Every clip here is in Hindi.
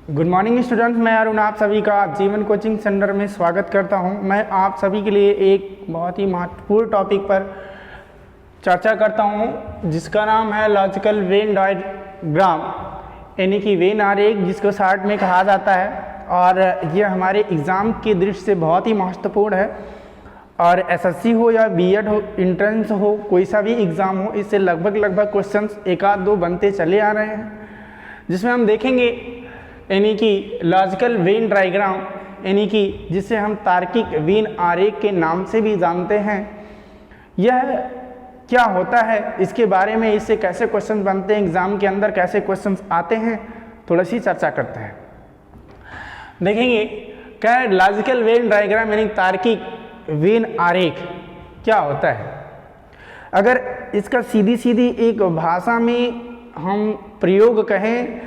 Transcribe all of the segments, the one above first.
गुड मॉर्निंग स्टूडेंट्स, मैं अरुण आप सभी का जीवन कोचिंग सेंटर में स्वागत करता हूं। मैं आप सभी के लिए एक बहुत ही महत्वपूर्ण टॉपिक पर चर्चा करता हूं जिसका नाम है लॉजिकल वेन डायग्राम, यानी कि वेन आरेख, जिसको शॉर्ट में कहा जाता है। और यह हमारे एग्ज़ाम की दृष्टि से बहुत ही महत्वपूर्ण है। और एसएससी हो या बीएड हो, एंट्रेंस हो, कोई सा भी एग्ज़ाम हो, इससे लगभग क्वेश्चंस एक आध दो बनते चले आ रहे हैं, जिसमें हम देखेंगे यानी कि लॉजिकल वेन डायग्राम, यानी कि जिसे हम तार्किक वेन आरेख के नाम से भी जानते हैं। यह क्या होता है, इसके बारे में, इससे कैसे क्वेश्चन बनते हैं, एग्जाम के अंदर कैसे क्वेश्चंस आते हैं, थोड़ी सी चर्चा करते हैं। देखेंगे क्या लॉजिकल वेन डायग्राम यानी तार्किक वेन आरेख क्या होता है। अगर इसका सीधी एक भाषा में हम प्रयोग कहें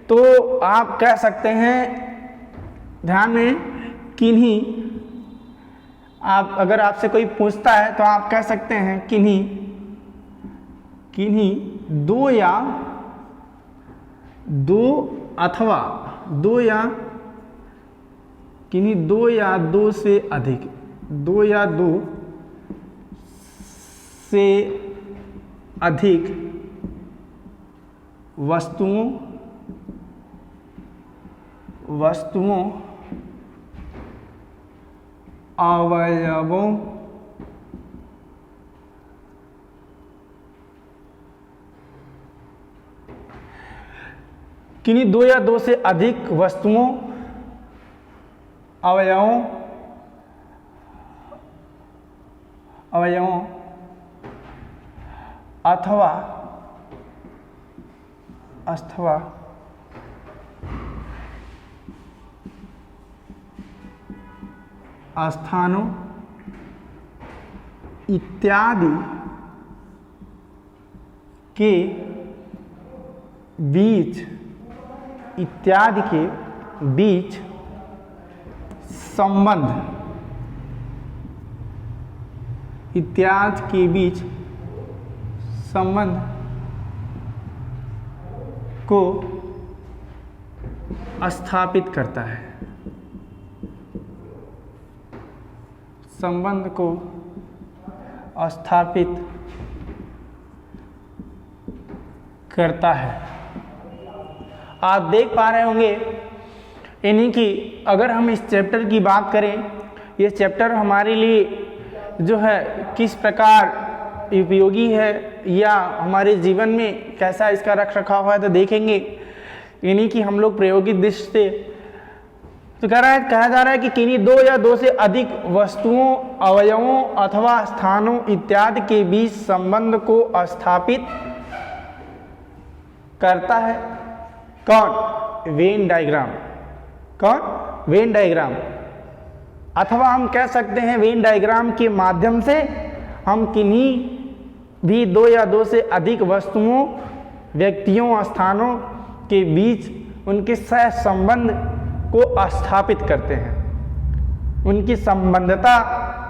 तो आप कह सकते हैं, ध्यान में, किन्हीं, आप अगर आपसे कोई पूछता है तो आप कह सकते हैं किन्हीं दो या दो से अधिक, दो या दो से अधिक वस्तुओं अवयवों किन्हीं दो या दो से अधिक वस्तुओं अवयवों अथवा स्थानों इत्यादि के बीच संबंध को स्थापित करता है। संबंध को स्थापित करता है। आप देख पा रहे होंगे, यानी कि अगर हम इस चैप्टर की बात करें, ये चैप्टर हमारे लिए जो है किस प्रकार उपयोगी है या हमारे जीवन में कैसा इसका रख रखाव है, तो देखेंगे। यानी कि हम लोग प्रायोगिक दृष्टि से तो कहा जा रहा है कि किन्हीं दो या दो से अधिक वस्तुओं, अवयवों अथवा स्थानों इत्यादि के बीच संबंध को स्थापित करता है। कौन? Venn diagram. कौन? Venn diagram. अथवा हम कह सकते हैं वेन डायग्राम के माध्यम से हम किन्हीं भी दो या दो से अधिक वस्तुओं, व्यक्तियों, स्थानों के बीच उनके सह संबंध को स्थापित करते हैं, उनकी संबंधता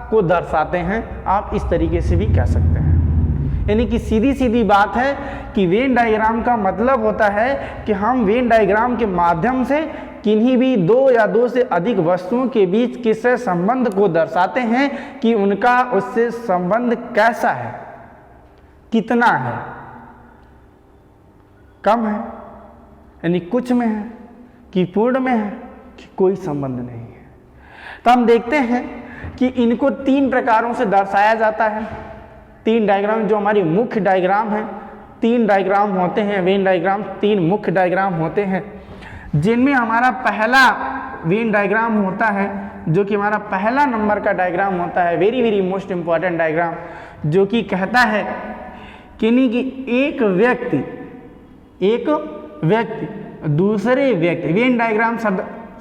को दर्शाते हैं। आप इस तरीके से भी कह सकते हैं। यानी कि सीधी बात है कि वेन डायग्राम का मतलब होता है कि हम वेन डायग्राम के माध्यम से किन्हीं भी दो या दो से अधिक वस्तुओं के बीच के सह संबंध को दर्शाते हैं कि उनका उससे संबंध कैसा है, कितना है, कम है, यानी कुछ में है कि पूर्ण में है कि कोई संबंध नहीं है। तो हम देखते हैं कि इनको तीन प्रकारों से दर्शाया जाता है। तीन डायग्राम जो हमारी मुख्य डायग्राम है, तीन डायग्राम होते हैं वेन डायग्राम, तीन मुख्य डायग्राम होते हैं, जिनमें हमारा पहला वेन डायग्राम होता है जो कि हमारा पहला नंबर का डायग्राम होता है, वेरी मोस्ट इंपॉर्टेंट डायग्राम, जो कि कहता है कि एक व्यक्ति दूसरे व्यक्ति, वेन डायग्राम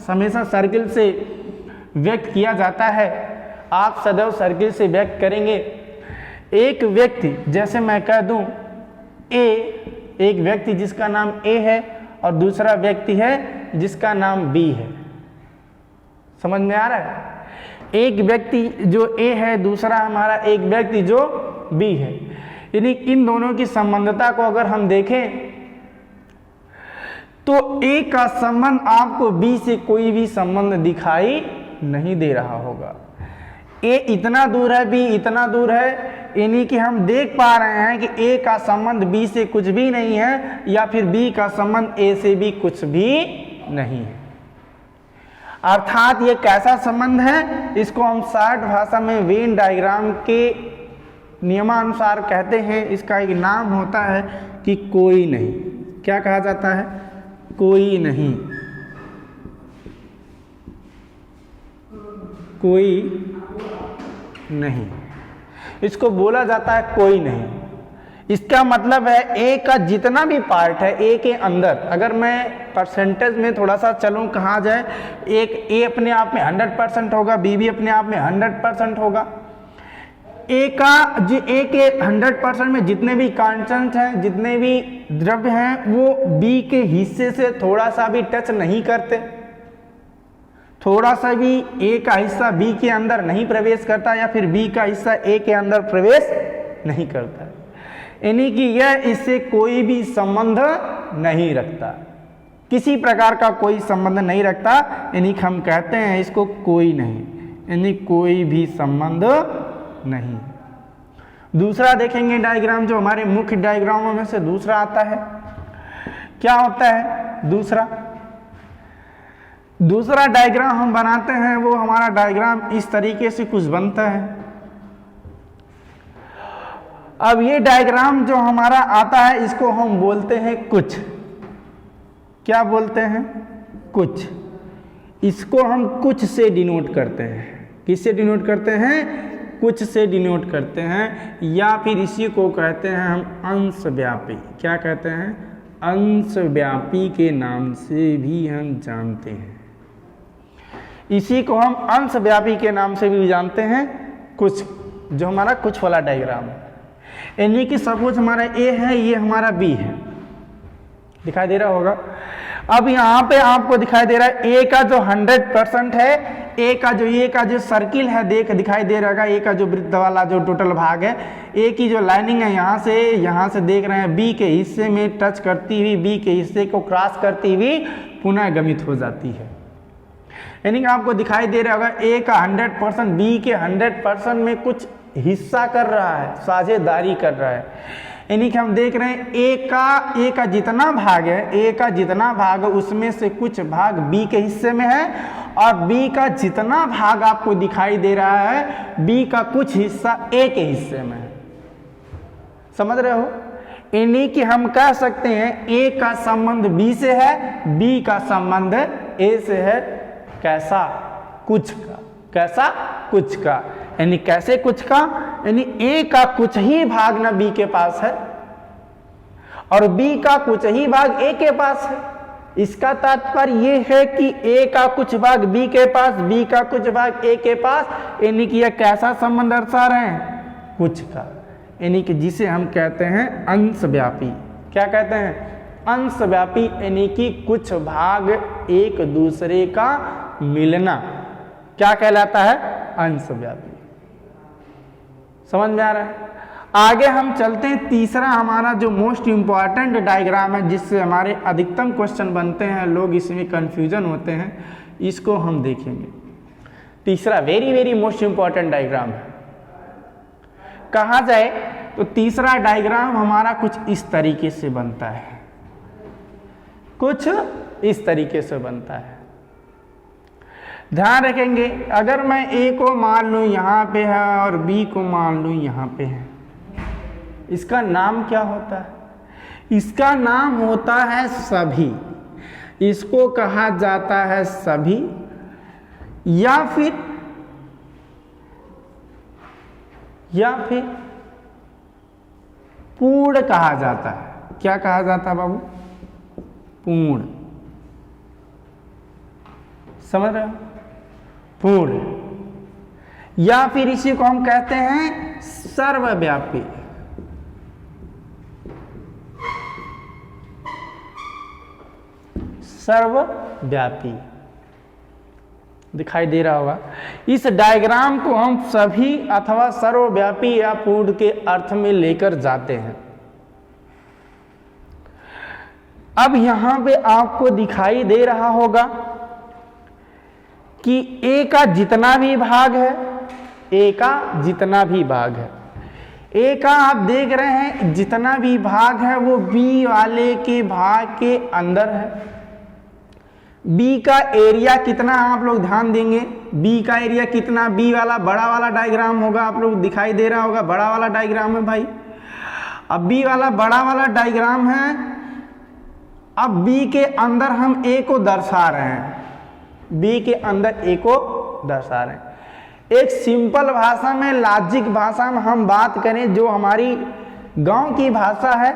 हमेशा सर्किल से व्यक्त किया जाता है। आप सदैव सर्किल से व्यक्त करेंगे। एक व्यक्ति, जैसे मैं कह दूं ए, एक व्यक्ति जिसका नाम ए है और दूसरा व्यक्ति है जिसका नाम बी है। समझ में आ रहा है? एक व्यक्ति जो ए है, दूसरा हमारा एक व्यक्ति जो बी है। यानी इन दोनों की संबंधता को अगर हम देखें तो ए का संबंध आपको बी से कोई भी संबंध दिखाई नहीं दे रहा होगा। ए इतना दूर है, बी इतना दूर है, यानी कि हम देख पा रहे हैं कि ए का संबंध बी से कुछ भी नहीं है या फिर बी का संबंध ए से भी कुछ भी नहीं है। अर्थात ये कैसा संबंध है, इसको हम शॉर्ट भाषा में वेन डायग्राम के नियमानुसार कहते हैं। इसका एक नाम होता है कि कोई नहीं। क्या कहा जाता है? कोई नहीं। कोई नहीं, इसको बोला जाता है कोई नहीं। इसका मतलब है ए का जितना भी पार्ट है ए के अंदर, अगर मैं परसेंटेज में थोड़ा सा चलूं कहा जाए, एक ए अपने आप में 100% होगा, बी भी अपने आप में 100% होगा। ए के 100% में जितने भी कांस्टेंट हैं, जितने भी द्रव्य हैं, वो बी के हिस्से से थोड़ा सा भी टच नहीं करते, थोड़ा सा भी ए का हिस्सा बी के अंदर नहीं प्रवेश करता या फिर बी का हिस्सा ए के अंदर प्रवेश नहीं करता, यानी कि यह इससे कोई भी संबंध नहीं रखता, किसी प्रकार का कोई संबंध नहीं रखता, यानी कि हम कहते हैं इसको कोई नहीं, यानी कोई भी संबंध नहीं। दूसरा देखेंगे डायग्राम, जो हमारे मुख्य डायग्रामों में से दूसरा आता है। क्या होता है दूसरा डायग्राम हम बनाते हैं, वो हमारा डायग्राम इस तरीके से कुछ बनता है। अब ये डायग्राम जो हमारा आता है, इसको हम बोलते हैं कुछ। क्या बोलते हैं? कुछ। इसको हम कुछ से डिनोट करते हैं। किससे डिनोट करते हैं? कुछ से डिनोट करते हैं, या फिर इसी को कहते हैं हम अंशव्यापी। क्या कहते हैं? अंशव्यापी के नाम से भी हम जानते हैं। इसी को हम अंशव्यापी के नाम से भी जानते हैं, कुछ, जो हमारा कुछ वाला डायग्राम है। यानी कि सपोज हमारा ए है, ये हमारा बी है, दिखाई दे रहा होगा। अब यहाँ पे आपको दिखाई दे रहा है ए का जो 100% है, ए का जो सर्किल है दिखाई दे रहा है, ए का जो वृत्त वाला जो टोटल भाग है, ए की जो लाइनिंग है यहाँ से देख रहे हैं बी के हिस्से में टच करती हुई, बी के हिस्से को क्रॉस करती हुई पुनः गमित हो जाती है। यानी कि आपको दिखाई दे रहा होगा ए का 100% बी के 100% में कुछ हिस्सा कर रहा है, साझेदारी कर रहा है। यानी कि हम देख रहे हैं ए का जितना भाग है, ए का जितना भाग है उसमें से कुछ भाग बी के हिस्से में है, और बी का जितना भाग आपको दिखाई दे रहा है, बी का कुछ हिस्सा ए के हिस्से में है। समझ रहे हो? यानी कि हम कह सकते हैं ए का संबंध बी से है, बी का संबंध ए से है। कैसा? कुछ का। कैसा? कुछ का। यानी कैसे कुछ का? यानी ए का कुछ ही भाग ना बी के पास है, और बी का कुछ ही भाग ए के पास है। इसका तात्पर्य यह है कि ए का कुछ भाग बी के पास, बी का कुछ भाग ए के पास, यानी कि यह कैसा संबंध दर्शा रहे हैं? कुछ का। यानी कि जिसे हम कहते हैं अंशव्यापी। क्या कहते हैं? अंशव्यापी, यानी कि कुछ भाग एक दूसरे का मिलना क्या कहलाता है? अंशव्यापी। समझ में आ रहा है? आगे हम चलते हैं। तीसरा हमारा जो मोस्ट इंपॉर्टेंट डायग्राम है, जिससे हमारे अधिकतम क्वेश्चन बनते हैं, लोग इसमें कंफ्यूजन होते हैं, इसको हम देखेंगे। तीसरा very very most important diagram है। कहा जाए तो तीसरा डायग्राम हमारा कुछ इस तरीके से बनता है, कुछ इस तरीके से बनता है। ध्यान रखेंगे, अगर मैं ए को मान लूं यहाँ पे है और बी को मान लूं यहाँ पे है, इसका नाम क्या होता है? इसका नाम होता है सभी। इसको कहा जाता है सभी, या फिर पूर्ण कहा जाता है। क्या कहा जाता है बाबू? पूर्ण। समझ रहे हो? पूर्ण। या फिर इसी को हम कहते हैं सर्वव्यापी। सर्वव्यापी दिखाई दे रहा होगा। इस डायग्राम को हम सभी अथवा सर्वव्यापी या पूर्ण के अर्थ में लेकर जाते हैं। अब यहां पे आपको दिखाई दे रहा होगा कि ए का जितना भी भाग है, ए का जितना भी भाग है, ए का आप देख रहे हैं जितना भी भाग है वो बी वाले के भाग के अंदर है। बी का एरिया कितना आप लोग ध्यान देंगे, बी का एरिया कितना, बी वाला बड़ा वाला डायग्राम होगा, आप लोग दिखाई दे रहा होगा, बड़ा वाला डायग्राम है भाई। अब बी वाला बड़ा वाला डायग्राम है, अब बी के अंदर हम ए को दर्शा रहे हैं, बी के अंदर ए को दर्शा रहे हैं। एक सिंपल भाषा में, लॉजिक भाषा में हम बात करें, जो हमारी गांव की भाषा है,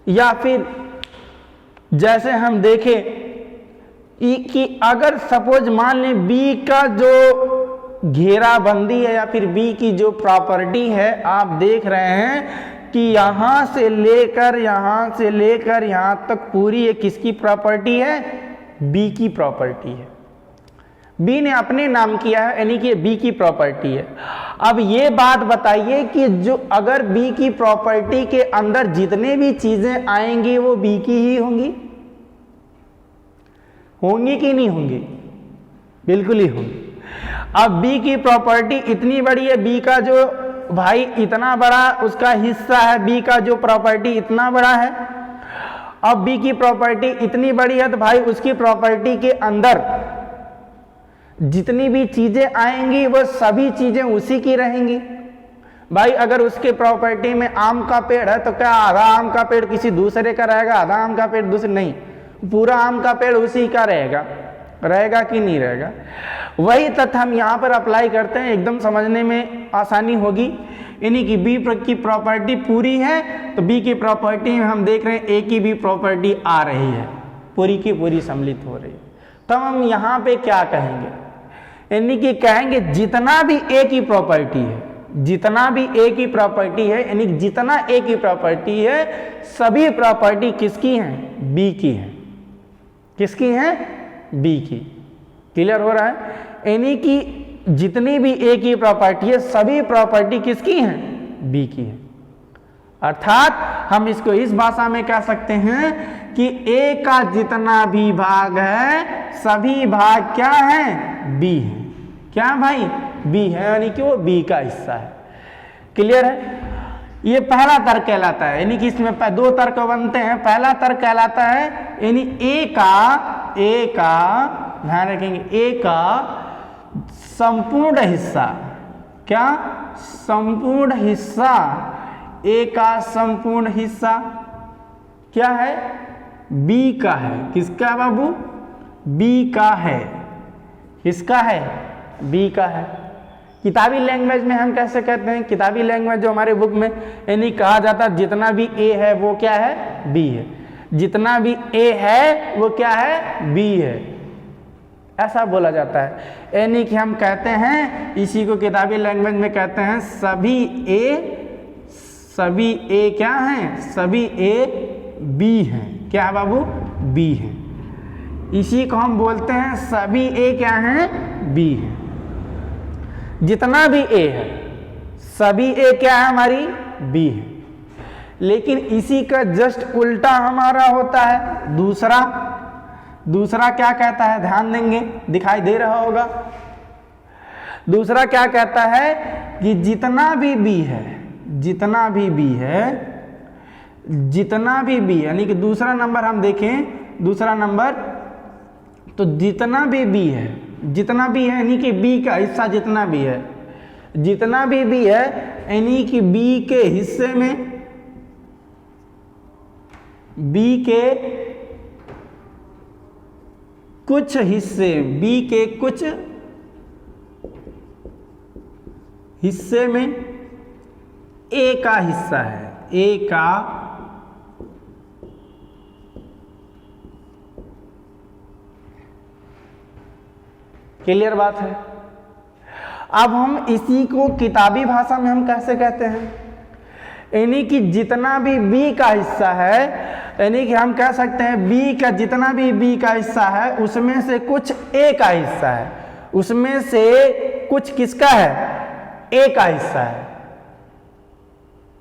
या फिर जैसे हम देखें कि अगर सपोज मान लें बी का जो घेराबंदी है या फिर बी की जो प्रॉपर्टी है, आप देख रहे हैं कि यहां से लेकर यहां तक पूरी ये किसकी प्रॉपर्टी है, बी की प्रॉपर्टी है। बी ने अपने नाम किया है, यानी कि बी की प्रॉपर्टी है। अब ये बात बताइए कि जो अगर बी की प्रॉपर्टी के अंदर जितने भी चीजें आएंगी वो बी की ही होंगी कि नहीं होंगी? बिल्कुल ही होंगी। अब बी की प्रॉपर्टी इतनी बड़ी है, बी का जो भाई इतना बड़ा उसका हिस्सा है, बी का जो प्रॉपर्टी इतना बड़ा है। अब बी की प्रॉपर्टी इतनी बड़ी है तो भाई उसकी प्रॉपर्टी के अंदर जितनी भी चीजें आएंगी वो सभी चीजें उसी की रहेंगी। भाई अगर उसके प्रॉपर्टी में आम का पेड़ है तो क्या आधा आम का पेड़ किसी दूसरे का रहेगा, आधा आम का पेड़ दूसरे? नहीं, पूरा आम का पेड़ उसी का रहेगा कि नहीं रहेगा? वही तथ्य हम यहाँ पर अप्लाई करते हैं, एकदम समझने में आसानी होगी। यानी कि बी की प्रॉपर्टी पूरी है तो बी की प्रॉपर्टी में हम देख रहे हैं ए की भी प्रॉपर्टी आ रही है, पूरी की पूरी सम्मिलित हो रही है। तब हम यहाँ पे क्या कहेंगे, यानी कि कहेंगे जितना भी ए की प्रॉपर्टी है, जितना भी ए की प्रॉपर्टी है, यानी जितना ए की प्रॉपर्टी है सभी प्रॉपर्टी किसकी हैं? बी की है। किसकी है? बी की। क्लियर हो रहा है? यानी कि जितनी भी ए की प्रॉपर्टी है सभी प्रॉपर्टी किसकी हैं? बी की है। अर्थात हम इसको इस भाषा में कह सकते हैं कि ए का जितना भी भाग है सभी भाग क्या है? बी है। क्या भाई? बी है, यानी कि वो बी का हिस्सा है। क्लियर है? ये पहला तर्क कहलाता है, यानी कि इसमें दो तर्क बनते हैं। पहला तर्क कहलाता है यानी ए का ध्यान रखेंगे, ए का संपूर्ण हिस्सा, क्या? संपूर्ण हिस्सा, ए का संपूर्ण हिस्सा क्या है? बी का है। किसका बाबू? बी का है। किसका है? बी का है। किताबी लैंग्वेज में हम कैसे कहते हैं? किताबी लैंग्वेज जो हमारे बुक में यानी कहा जाता है जितना भी ए है वो क्या है? बी है। जितना भी ए है वो क्या है? बी है, ऐसा बोला जाता है। यानी कि हम कहते हैं, इसी को किताबी लैंग्वेज में कहते हैं सभी ए क्या हैं? सभी ए बी हैं। क्या है बाबू? बी हैं। इसी को हम बोलते हैं सभी ए क्या हैं? बी हैं। जितना भी ए है सभी ए क्या है? हमारी बी है। लेकिन इसी का जस्ट उल्टा हमारा होता है दूसरा क्या कहता है? ध्यान देंगे, दिखाई दे रहा होगा। दूसरा क्या कहता है कि जितना भी बी है यानी कि दूसरा नंबर हम देखें, दूसरा नंबर तो जितना भी बी है यानी कि बी का हिस्सा जितना भी है यानी कि बी के हिस्से में, बी के कुछ हिस्से, बी के कुछ हिस्से में ए का हिस्सा है। ए का क्लियर बात है? अब हम इसी को किताबी भाषा में हम कैसे कहते हैं? यानी कि जितना भी बी का हिस्सा है, यानी कि हम कह सकते हैं बी का जितना भी बी का हिस्सा है उसमें से कुछ ए का हिस्सा है, उसमें से कुछ किसका है? ए का हिस्सा है।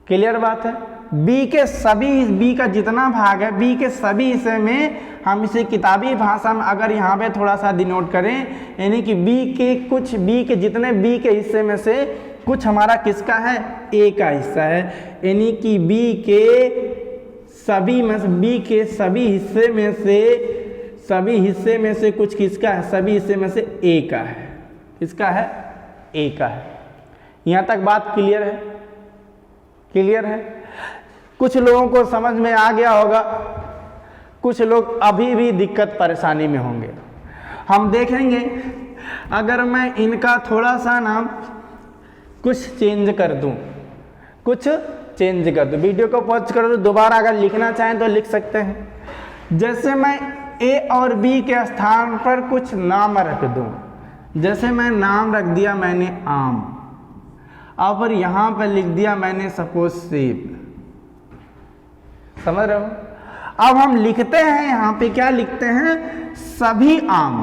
क्लियर बात है? बी के सभी, बी का जितना भाग है, बी के सभी हिस्से में हम इसे किताबी भाषा में अगर यहाँ पे थोड़ा सा डिनोट करें, यानी कि बी के कुछ, बी के जितने बी के हिस्से में से कुछ हमारा किसका है, ए का हिस्सा है, यानी कि बी के सभी में से, बी के सभी हिस्से में से, सभी हिस्से में से कुछ किसका है, सभी हिस्से में से ए का है। किसका है, ए का है। यहाँ तक बात क्लियर है, क्लियर है। कुछ लोगों को समझ में आ गया होगा, कुछ लोग अभी भी दिक्कत परेशानी में होंगे। हम देखेंगे अगर मैं इनका थोड़ा सा नाम कुछ चेंज कर दूं, कुछ चेंज कर दूं, वीडियो को पॉज कर दूं, दोबारा अगर लिखना चाहें तो लिख सकते हैं। जैसे मैं ए और बी के स्थान पर कुछ नाम रख दूं, जैसे मैं नाम रख दिया मैंने आम, और यहाँ पर लिख दिया मैंने सपोज सेब, समझ रहे हो। अब हम लिखते हैं यहाँ पे, क्या लिखते हैं, सभी आम,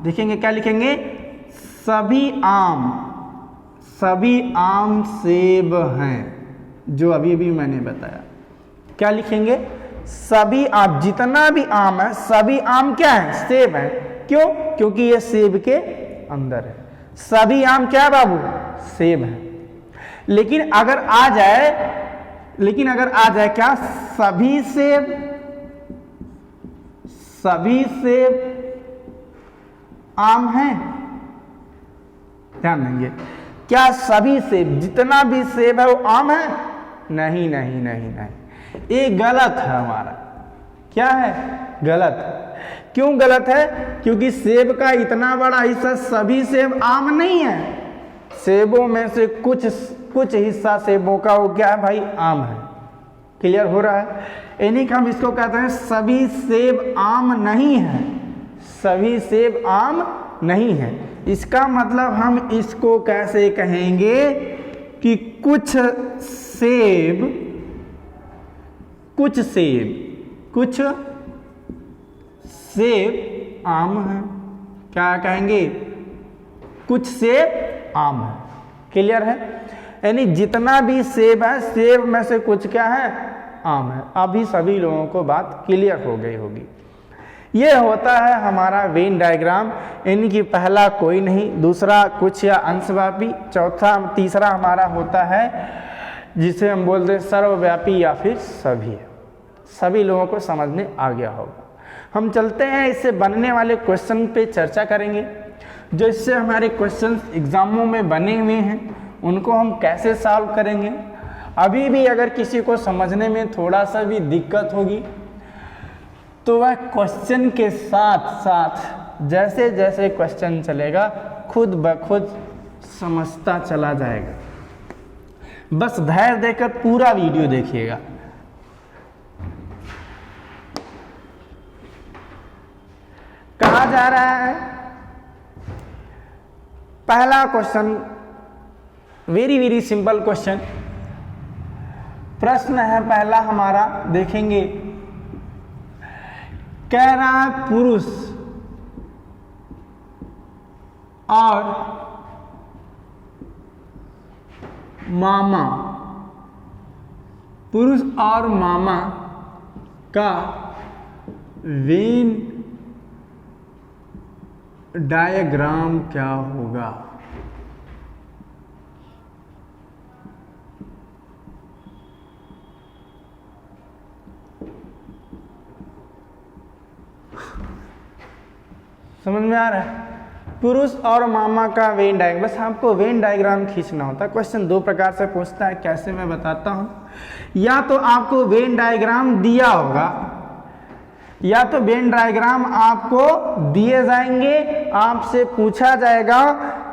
देखेंगे क्या लिखेंगे, सभी आम, सभी आम सेब हैं, जो अभी भी मैंने बताया। क्या लिखेंगे, सभी आम, जितना भी आम है सभी आम क्या है, सेब है। क्यों, क्योंकि ये सेब के अंदर है। सभी आम क्या है बाबू, सेब है। लेकिन अगर आ जाए, लेकिन अगर आ जाए क्या, सभी सेब, सभी सेब आम हैं, ध्यान देंगे, क्या सभी सेब, जितना भी सेब है वो आम है, नहीं नहीं नहीं नहीं, ये गलत है हमारा। क्या है, गलत। क्यों गलत है, क्योंकि सेब का इतना बड़ा हिस्सा, सभी सेब आम नहीं है, सेबों में से कुछ हिस्सा सेबों का वो क्या है भाई, आम है। क्लियर हो रहा है, यानी कि हम इसको कहते हैं सभी सेब आम नहीं है, सभी सेब आम नहीं है। इसका मतलब हम इसको कैसे कहेंगे कि कुछ सेब, कुछ सेब, कुछ सेब आम है। क्या कहेंगे, कुछ सेब आम है। क्लियर है, यानी जितना भी सेब है, सेब में से कुछ क्या है, आम है। अभी सभी लोगों को बात क्लियर हो गई होगी। ये होता है हमारा वेन डायग्राम, यानी कि पहला कोई नहीं, दूसरा कुछ या अंशव्यापी, चौथा तीसरा हमारा होता है जिसे हम बोलते हैं सर्वव्यापी या फिर सभी। सभी लोगों को समझ में आ गया होगा। हम चलते हैं, इससे बनने वाले क्वेश्चन पे चर्चा करेंगे। जो इससे हमारे क्वेश्चन एग्जामों में बने हुए हैं उनको हम कैसे सॉल्व करेंगे। अभी भी अगर किसी को समझने में थोड़ा सा भी दिक्कत होगी तो वह क्वेश्चन के साथ साथ जैसे जैसे क्वेश्चन चलेगा खुद ब खुद समझता चला जाएगा। बस धैर्य देकर पूरा वीडियो देखिएगा। कहा जा रहा है, पहला question very very simple question. प्रश्न है पहला हमारा, देखेंगे। कह रहा है पुरुष और मामा, पुरुष और मामा का वेन डायग्राम क्या होगा। समझ में आ रहा है, पुरुष और मामा का वेन डायग्राम। बस आपको वेन डायग्राम खींचना होता है। क्वेश्चन दो प्रकार से पूछता है, कैसे मैं बताता हूं। या तो आपको वेन डायग्राम दिया होगा, या तो वेन डायग्राम आपको दिए जाएंगे, आपसे पूछा जाएगा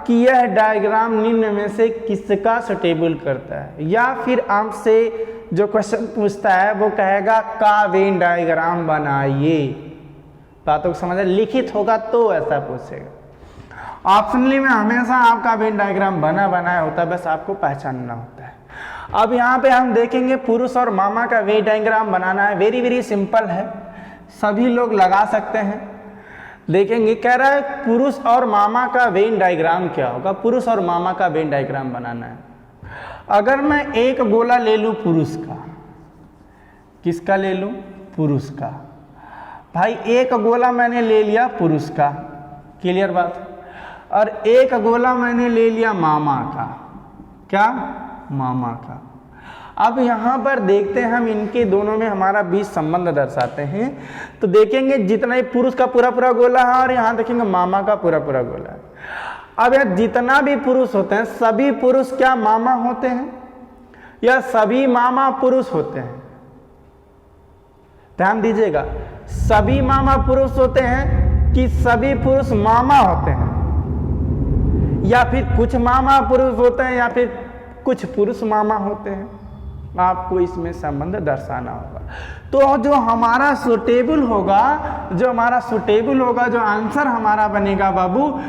कि यह डायग्राम निम्न में से किसका सुटेबल करता है। या फिर आपसे जो क्वेश्चन पूछता है वो कहेगा का वेन डायग्राम बनाइए। बातों को समझ, लिखित होगा तो ऐसा पूछेगा। ऑप्शनली में हमेशा आपका वेन डायग्राम बना बनाया होता है, बस आपको पहचानना होता है। अब यहाँ पे हम देखेंगे पुरुष और मामा का वेन डायग्राम बनाना है। वेरी वेरी सिंपल है, सभी लोग लगा सकते हैं। देखेंगे, कह रहा है पुरुष और मामा का वेन डायग्राम क्या होगा। पुरुष और मामा का वेन डायग्राम बनाना है। अगर मैं एक गोला ले लूं पुरुष का, किसका ले लूं? पुरुष का। भाई एक गोला मैंने ले लिया पुरुष का, क्लियर बात है, और एक गोला मैंने ले लिया मामा का। क्या? मामा का। अब यहाँ पर देखते हैं हम इनके दोनों में हमारा बीच संबंध दर्शाते हैं। तो देखेंगे जितना ही पुरुष का पूरा पूरा गोला है और यहाँ देखेंगे मामा का पूरा पूरा गोला है। अब यहाँ जितना भी पुरुष होते हैं सभी पुरुष क्या मामा होते हैं या सभी मामा पुरुष होते हैं? ध्यान दीजिएगा, सभी मामा पुरुष होते हैं कि सभी पुरुष मामा होते हैं, या फिर कुछ मामा पुरुष होते हैं या फिर कुछ पुरुष मामा होते हैं? आपको इसमें संबंध दर्शाना होगा। तो जो हमारा सुटेबल होगा, जो आंसर हमारा बनेगा बाबू,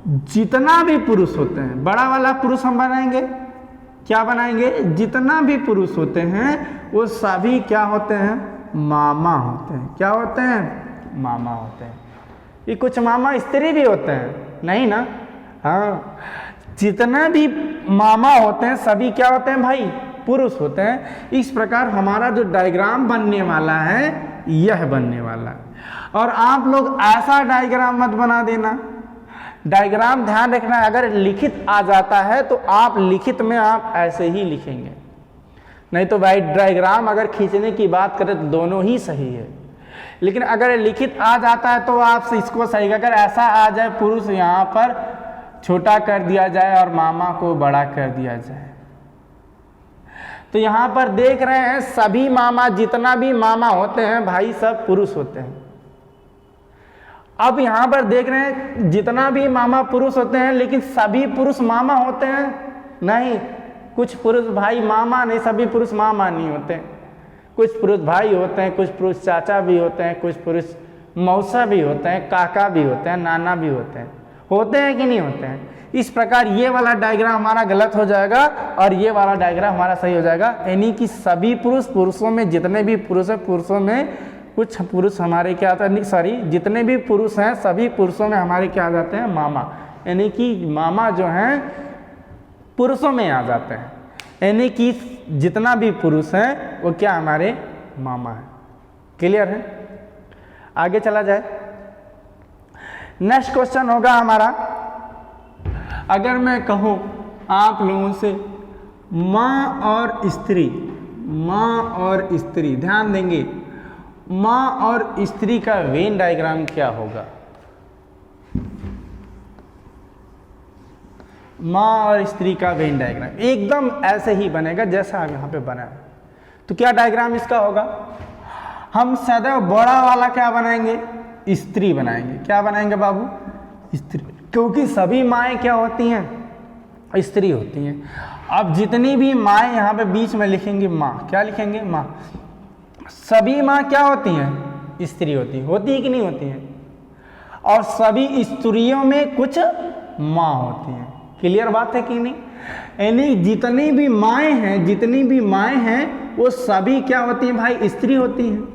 जितना भी पुरुष होते हैं, बड़ा वाला पुरुष हम बनाएंगे, क्या बनाएंगे? जितना भी पुरुष होते हैं वो सभी क्या होते हैं? मामा होते हैं। क्या होते हैं? मामा होते हैं। ये कुछ मामा स्त्री भी होते हैं, नहीं ना? हाँ, जितना भी मामा होते हैं सभी क्या होते हैं भाई? पुरुष होते हैं। इस प्रकार हमारा जो डायग्राम बनने वाला है यह बनने वाला है। और आप लोग ऐसा डायग्राम मत बना देना, डायग्राम ध्यान रखना, अगर लिखित आ जाता है तो आप लिखित में आप ऐसे ही लिखेंगे, नहीं तो भाई डायग्राम अगर खींचने की बात करें तो दोनों ही सही है, लेकिन अगर लिखित आ जाता है तो आप इसको सही, अगर ऐसा आ जाए पुरुष यहाँ पर छोटा कर दिया जाए और मामा को बड़ा कर दिया जाए, तो यहाँ पर देख रहे हैं सभी मामा, जितना भी मामा होते हैं भाई सब पुरुष होते हैं। अब यहाँ पर देख रहे हैं जितना भी मामा पुरुष होते हैं, लेकिन सभी पुरुष मामा होते हैं? नहीं, कुछ पुरुष भाई मामा नहीं, सभी पुरुष मामा नहीं होते। कुछ पुरुष भाई होते हैं, कुछ पुरुष चाचा भी होते हैं, कुछ पुरुष मौसा भी होते हैं, काका भी होते हैं, नाना भी होते हैं कि नहीं होते हैं? इस प्रकार ये वाला डायग्राम हमारा गलत हो जाएगा और ये वाला डायग्राम हमारा सही हो जाएगा। यानी कि सभी पुरुषों में जितने भी पुरुष हैं, पुरुषों में कुछ पुरुष हमारे क्या आता है, सॉरी, जितने भी पुरुष हैं सभी पुरुषों में हमारे क्या आ जाते हैं? मामा। यानी कि मामा जो हैं पुरुषों में आ जाते हैं, यानी कि जितना भी पुरुष हैं वो क्या हमारे मामा है। क्लियर है? आगे चला जाए। नेक्स्ट क्वेश्चन होगा हमारा, अगर मैं कहूं आप लोगों से माँ और स्त्री, ध्यान देंगे, माँ और स्त्री का वेन डायग्राम क्या होगा? माँ और स्त्री का वेन डायग्राम एकदम ऐसे ही बनेगा जैसा अब यहाँ पे बना है। तो क्या डायग्राम इसका होगा? हम सदैव बड़ा वाला क्या बनाएंगे? स्त्री बनाएंगे। क्या बनाएंगे बाबू? स्त्री, क्योंकि सभी माएँ क्या होती हैं? स्त्री होती हैं। अब जितनी भी माएँ यहाँ पे बीच में लिखेंगे माँ, क्या लिखेंगे? माँ। सभी माँ क्या होती हैं? स्त्री होती है कि नहीं होती हैं? और सभी स्त्रियों में कुछ माँ होती हैं। क्लियर बात है कि नहीं? यानी जितनी भी माएँ हैं वो सभी क्या होती हैं भाई? स्त्री होती हैं।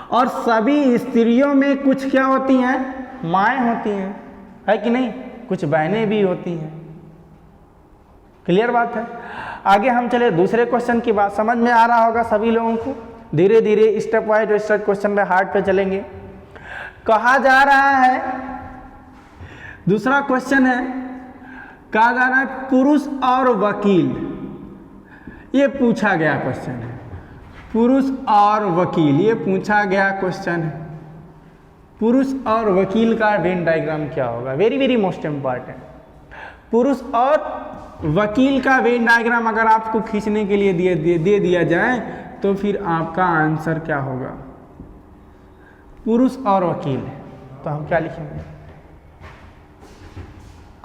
और सभी स्त्रियों में कुछ क्या होती हैं? माएँ होती हैं, है कि नहीं? कुछ बहनें भी होती हैं। क्लियर बात है? आगे हम चले दूसरे क्वेश्चन की बात, समझ में आ रहा होगा सभी लोगों को। धीरे धीरे स्टेप वाइज स्टेप क्वेश्चन पे हार्ड पे चलेंगे। कहा जा रहा है, दूसरा क्वेश्चन है, कहा जा रहा है पुरुष और वकील, ये पूछा गया क्वेश्चन है। पुरुष और वकील, ये पूछा गया क्वेश्चन है। पुरुष और वकील का वेन डायग्राम क्या होगा? Very very most important. पुरुष और वकील का वेन डायग्राम अगर आपको खींचने के लिए दे दिया जाए तो फिर आपका आंसर क्या होगा? पुरुष और वकील, तो हम क्या लिखेंगे?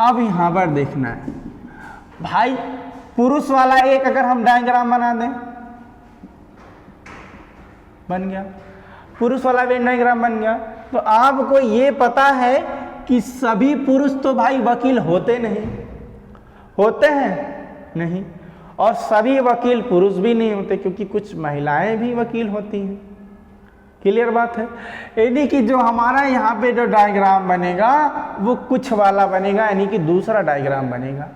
अब यहां पर देखना है भाई, पुरुष वाला एक अगर हम डायग्राम बना दें, बन गया पुरुष वाला वेन डायग्राम बन गया। तो आपको ये पता है कि सभी पुरुष तो भाई वकील होते नहीं, होते हैं नहीं, और सभी वकील पुरुष भी नहीं होते, क्योंकि कुछ महिलाएं भी वकील होती हैं। क्लियर बात है? यानी कि जो हमारा यहाँ पे जो डायग्राम बनेगा वो कुछ वाला बनेगा, यानी कि दूसरा डायग्राम बनेगा।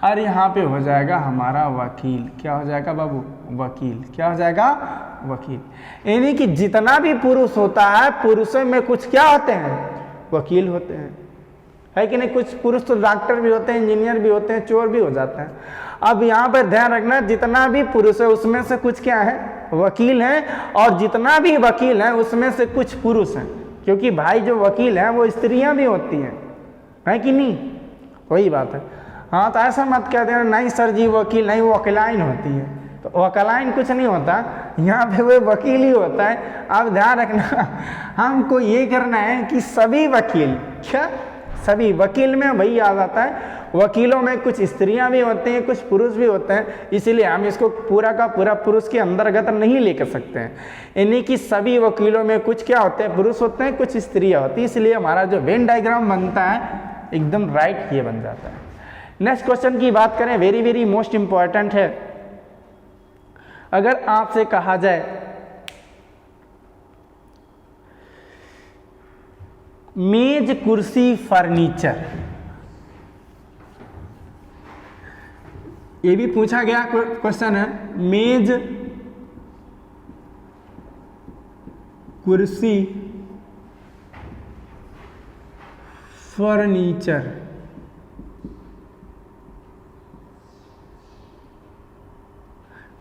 और यहाँ पे हो जाएगा हमारा वकील। क्या हो जाएगा बाबू? वकील। क्या हो जाएगा? वकील। यानी कि जितना भी पुरुष होता है, पुरुषों में कुछ क्या होते हैं? वकील होते हैं, है कि नहीं? कुछ पुरुष तो डॉक्टर भी होते हैं, इंजीनियर भी होते हैं, चोर भी हो जाते हैं। अब यहाँ पर ध्यान रखना, जितना भी पुरुष है उसमें से कुछ क्या है? वकील हैं। और जितना भी वकील है उसमें से कुछ पुरुष हैं, क्योंकि भाई जो वकील हैं वो स्त्रियां भी होती हैं, है कि नहीं? वही बात है। हाँ, तो ऐसा मत कह देना नहीं सर जी वकील नहीं, वो वकीलाइन होती है। तो वकीलाइन कुछ नहीं होता, यहाँ पे वो वकील ही होता है। आप ध्यान रखना, हमको ये करना है कि सभी वकील, क्या सभी वकील में वही आ जाता है। वकीलों में कुछ स्त्रियां भी होते हैं, कुछ पुरुष भी होते हैं, इसीलिए हम इसको पूरा का पूरा पुरुष के अंतर्गत नहीं लेकर सकते हैं। यानी कि सभी वकीलों में कुछ क्या होते हैं? पुरुष होते हैं, कुछ स्त्रियां होती हैं। इसलिए हमारा जो वेन डायग्राम बनता है एकदम राइट ये बन जाता है। नेक्स्ट क्वेश्चन की बात करें, वेरी वेरी मोस्ट इंपॉर्टेंट है। अगर आपसे कहा जाए मेज कुर्सी फर्नीचर, ये भी पूछा गया क्वेश्चन है। मेज कुर्सी फर्नीचर,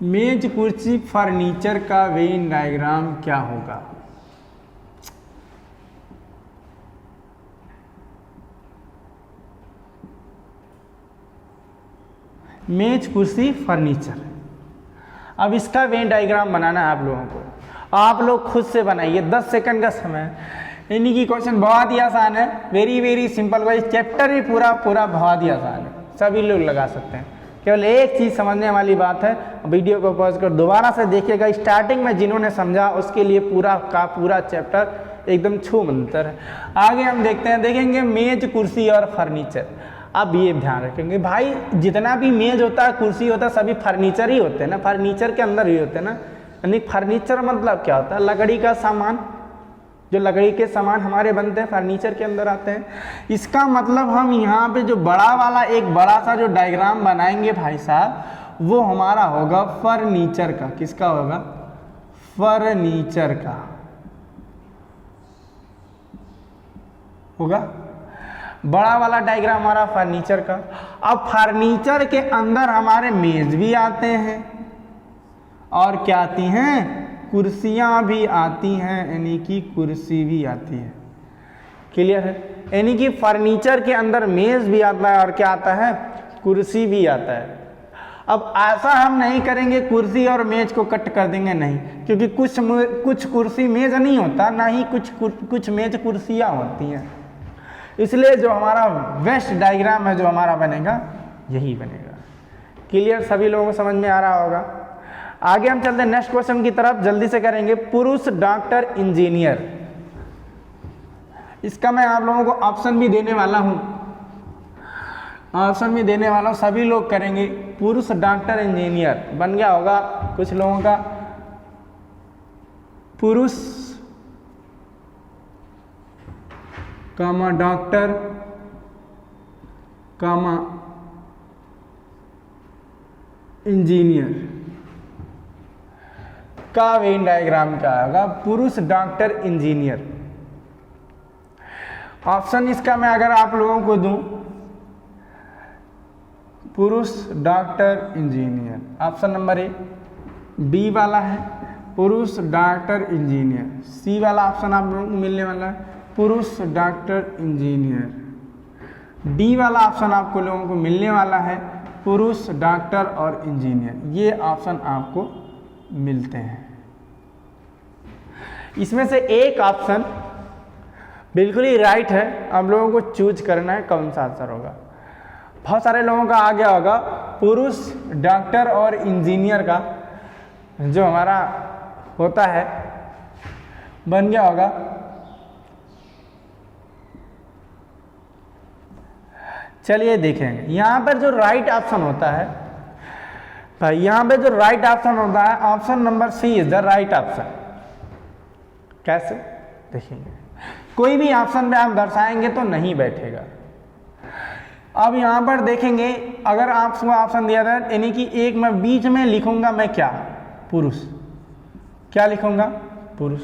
मेज कुर्सी फर्नीचर का वेन डायग्राम क्या होगा? मेज कुर्सी फर्नीचर। अब इसका वेन डायग्राम बनाना है आप लोगों को। आप लोग खुद से बनाइए, 10 सेकंड का समय। यानी कि क्वेश्चन बहुत ही आसान है, वेरी वेरी सिंपल। भाई चैप्टर ही पूरा बहुत ही आसान है, सभी लोग लगा सकते हैं। केवल एक चीज़ समझने वाली बात है, वीडियो को पॉज कर दोबारा से देखिएगा। स्टार्टिंग में जिन्होंने समझा उसके लिए पूरा का पूरा चैप्टर एकदम छू मंतर है। आगे हम देखते हैं, देखेंगे मेज कुर्सी और फर्नीचर। अब ये ध्यान रखेंगे भाई, जितना भी मेज होता है, कुर्सी होता है, सभी फर्नीचर ही होते हैं ना, फर्नीचर के अंदर ही होते हैं ना। यानी फर्नीचर मतलब क्या होता है? लकड़ी का सामान, जो लकड़ी के सामान हमारे बनते हैं फर्नीचर के अंदर आते हैं। इसका मतलब हम यहाँ पे जो बड़ा वाला एक बड़ा सा जो डायग्राम बनाएंगे भाई साहब, वो हमारा होगा फर्नीचर का। किसका होगा? फर्नीचर का होगा। बड़ा वाला डायग्राम हमारा फर्नीचर का। अब फर्नीचर के अंदर हमारे मेज भी आते हैं और क्या आती हैं? कुर्सियां भी आती हैं, यानी कि कुर्सी भी आती है। क्लियर है? यानी कि फर्नीचर के अंदर मेज भी आता है और क्या आता है? कुर्सी भी आता है। अब ऐसा हम नहीं करेंगे कुर्सी और मेज को कट कर देंगे, नहीं, क्योंकि कुछ कुर्सी मेज नहीं होता, ना ही कुछ मेज कुर्सियां होती हैं। इसलिए जो हमारा बेस्ट डायग्राम है जो हमारा बनेगा, यही बनेगा। क्लियर? सभी लोगों को समझ में आ रहा होगा। आगे हम चलते हैं नेक्स्ट क्वेश्चन की तरफ, जल्दी से करेंगे। पुरुष डॉक्टर इंजीनियर, इसका मैं आप लोगों को ऑप्शन भी देने वाला हूं, ऑप्शन भी देने वाला हूं, सभी लोग करेंगे। पुरुष डॉक्टर इंजीनियर बन गया होगा कुछ लोगों का। पुरुष कामा डॉक्टर कामा इंजीनियर का वेन डायग्राम क्या होगा? पुरुष डॉक्टर इंजीनियर। ऑप्शन इसका मैं अगर आप लोगों को दूं, पुरुष doctor engineer, option number a. B वाला है पुरुष डॉक्टर इंजीनियर। सी वाला ऑप्शन आप लोगों को मिलने वाला है पुरुष डॉक्टर इंजीनियर। डी वाला ऑप्शन आपको लोगों को मिलने वाला है पुरुष डॉक्टर और इंजीनियर। ये ऑप्शन आपको मिलते हैं। इसमें से एक ऑप्शन बिल्कुल ही राइट है, आप लोगों को चूज करना है कौन सा आंसर होगा। बहुत सारे लोगों का आ गया होगा पुरुष डॉक्टर और इंजीनियर का जो हमारा होता है बन गया होगा। चलिए देखेंगे यहाँ पर जो राइट ऑप्शन होता है भाई, यहाँ पे जो राइट ऑप्शन होता है option number c is the right option. कैसे देखेंगे? कोई भी ऑप्शन में आप दर्शाएंगे तो नहीं बैठेगा। अब यहाँ पर देखेंगे, अगर आपको ऑप्शन दिया था यानी कि एक मैं बीच में लिखूंगा, मैं क्या, पुरुष, क्या लिखूंगा, पुरुष।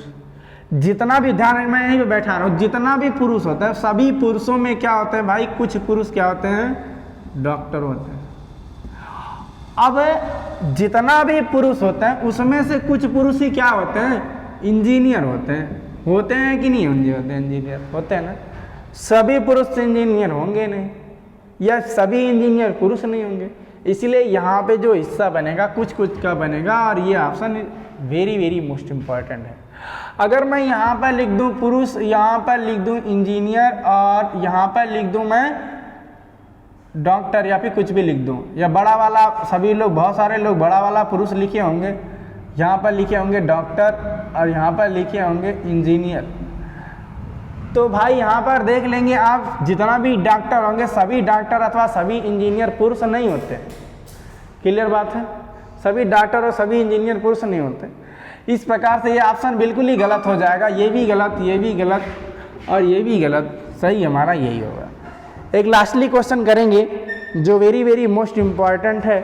जितना भी, ध्यान, मैं यहीं पे बैठा रहा हूँ, जितना भी पुरुष होता है सभी पुरुषों में क्या होते हैं भाई, कुछ पुरुष क्या होते हैं, डॉक्टर होते हैं। अब जितना भी पुरुष होता है उसमें से कुछ पुरुष ही क्या होते हैं, इंजीनियर होते हैं कि नहीं होते हैं, इंजीनियर होते हैं ना। सभी पुरुष इंजीनियर होंगे नहीं, या सभी इंजीनियर पुरुष नहीं होंगे, इसलिए यहाँ पे जो हिस्सा बनेगा कुछ कुछ का बनेगा, और ये option very very most important है। अगर मैं यहाँ पर लिख दूँ पुरुष, यहाँ पर लिख दूँ इंजीनियर, और यहाँ पर लिख दूँ मैं डॉक्टर, या फिर कुछ भी लिख दूँ, या बड़ा वाला, सभी लोग, बहुत सारे लोग बड़ा वाला पुरुष लिखे होंगे, यहाँ पर लिखे होंगे डॉक्टर, और यहाँ पर लिखे होंगे इंजीनियर। तो भाई यहाँ पर देख लेंगे आप, जितना भी डॉक्टर होंगे सभी डॉक्टर अथवा सभी इंजीनियर पुरुष नहीं होते। क्लियर बात है, सभी डॉक्टर और सभी इंजीनियर पुरुष नहीं होते। इस प्रकार से ये ऑप्शन बिल्कुल ही गलत हो जाएगा, ये भी गलत, ये भी गलत, और ये भी गलत। सही हमारा यही होगा। एक लास्टली क्वेश्चन करेंगे जो वेरी वेरी मोस्ट इम्पॉर्टेंट है।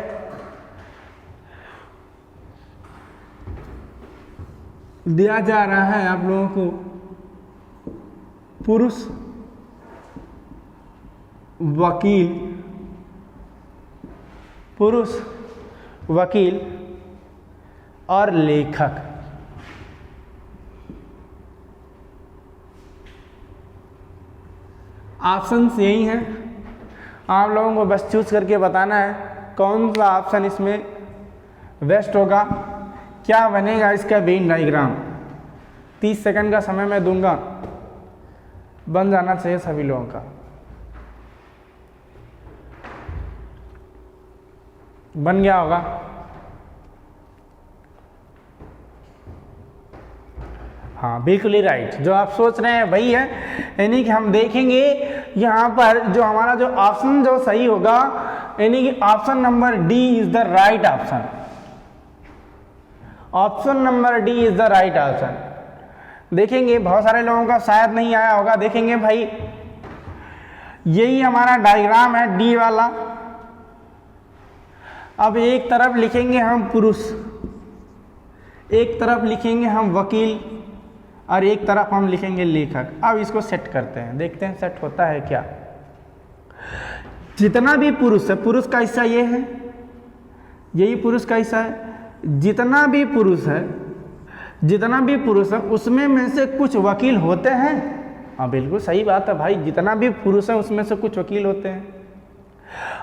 दिया जा रहा है आप लोगों को पुरुष वकील, पुरुष वकील और लेखक। ऑप्शंस यही हैं, आप लोगों को बस चूज करके बताना है कौन सा ऑप्शन इसमें बेस्ट होगा, क्या बनेगा इसका वेन डायग्राम। 30 सेकंड का समय मैं दूंगा, बन जाना चाहिए सभी लोगों का। बन गया होगा। हाँ बिल्कुल ही राइट, जो आप सोच रहे हैं वही है। यानी कि हम देखेंगे यहाँ पर जो हमारा जो ऑप्शन जो सही होगा, यानी कि option number D is the right option. Option number D is the right option. देखेंगे बहुत सारे लोगों का शायद नहीं आया होगा। देखेंगे भाई, यही हमारा डायग्राम है डी वाला। अब एक तरफ लिखेंगे हम पुरुष, एक तरफ लिखेंगे हम वकील, और एक तरफ हम लिखेंगे लेखक। अब इसको सेट करते हैं, देखते हैं सेट होता है क्या। जितना भी पुरुष है, पुरुष का हिस्सा ये है, यही पुरुष का हिस्सा है। जितना भी पुरुष है, जितना भी पुरुष है उसमें में से कुछ वकील होते हैं। हाँ बिल्कुल सही बात है भाई, जितना भी पुरुष है उसमें से कुछ वकील होते हैं,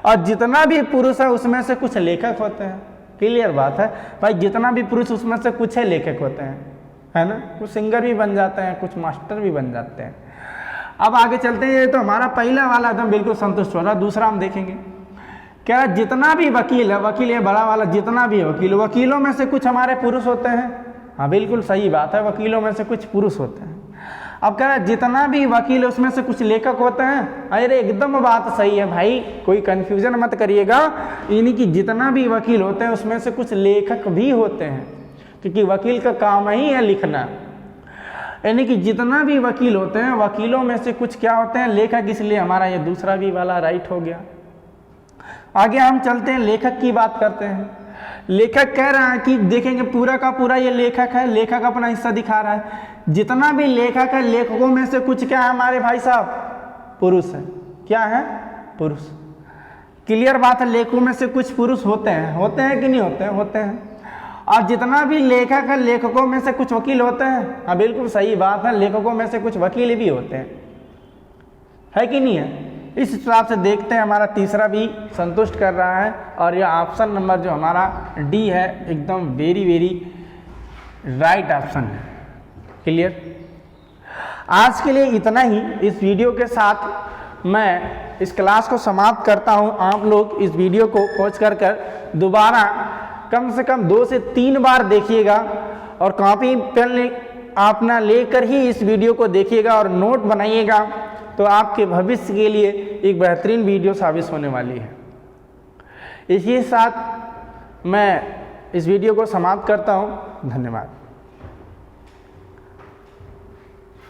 और जितना भी पुरुष है उसमें से कुछ लेखक होते हैं। क्लियर बात है भाई, जितना भी पुरुष उसमें से कुछ है लेखक होते हैं, है ना। कुछ सिंगर भी बन जाते हैं, कुछ मास्टर भी बन जाते हैं। अब आगे चलते हैं। ये तो हमारा पहला वाला एकदम बिल्कुल संतुष्ट हो रहा। दूसरा हम देखेंगे, क्या जितना भी वकील है, वकील ये बड़ा वाला, जितना भी वकील, वकीलों में से कुछ हमारे पुरुष होते हैं। हाँ बिल्कुल सही बात है, वकीलों में से कुछ पुरुष होते हैं। अब कह रहा है जितना भी वकील है उसमें से कुछ लेखक होते हैं। अरे एकदम बात सही है भाई, कोई कंफ्यूजन मत करिएगा। यानी कि जितना भी वकील होते हैं उसमें से कुछ लेखक भी होते हैं, क्योंकि वकील का काम ही है लिखना। यानी कि जितना भी वकील होते हैं वकीलों में से कुछ क्या होते हैं, लेखक। इसलिए हमारा ये दूसरा भी वाला राइट हो गया। आगे हम चलते हैं, लेखक की बात करते हैं। लेखक कह रहा है कि देखेंगे पूरा का पूरा ये लेखक है, लेखक अपना हिस्सा दिखा रहा है। जितना भी लेखक है, लेखकों में से कुछ क्या है हमारे भाई साहब, पुरुष है। क्या है, पुरुष। क्लियर बात है, लेखकों में से कुछ पुरुष होते हैं कि नहीं होते हैं, होते हैं। और जितना भी लेखक है, लेखकों में से कुछ वकील होते हैं। हाँ बिल्कुल सही बात है, लेखकों में से कुछ वकील भी होते हैं, है कि नहीं है। इस हिसाब से देखते हैं, हमारा तीसरा भी संतुष्ट कर रहा है, और यह ऑप्शन नंबर जो हमारा डी है एकदम वेरी वेरी राइट ऑप्शन है। क्लियर। आज के लिए इतना ही। इस वीडियो के साथ मैं इस क्लास को समाप्त करता हूं। आप लोग इस वीडियो को पॉज कर दोबारा कम से कम 2 से 3 बार देखिएगा, और कॉपी पेन अपना लेकर ही इस वीडियो को देखिएगा और नोट बनाइएगा, तो आपके भविष्य के लिए एक बेहतरीन वीडियो साबित होने वाली है। इसी साथ मैं इस वीडियो को समाप्त करता हूं। धन्यवाद।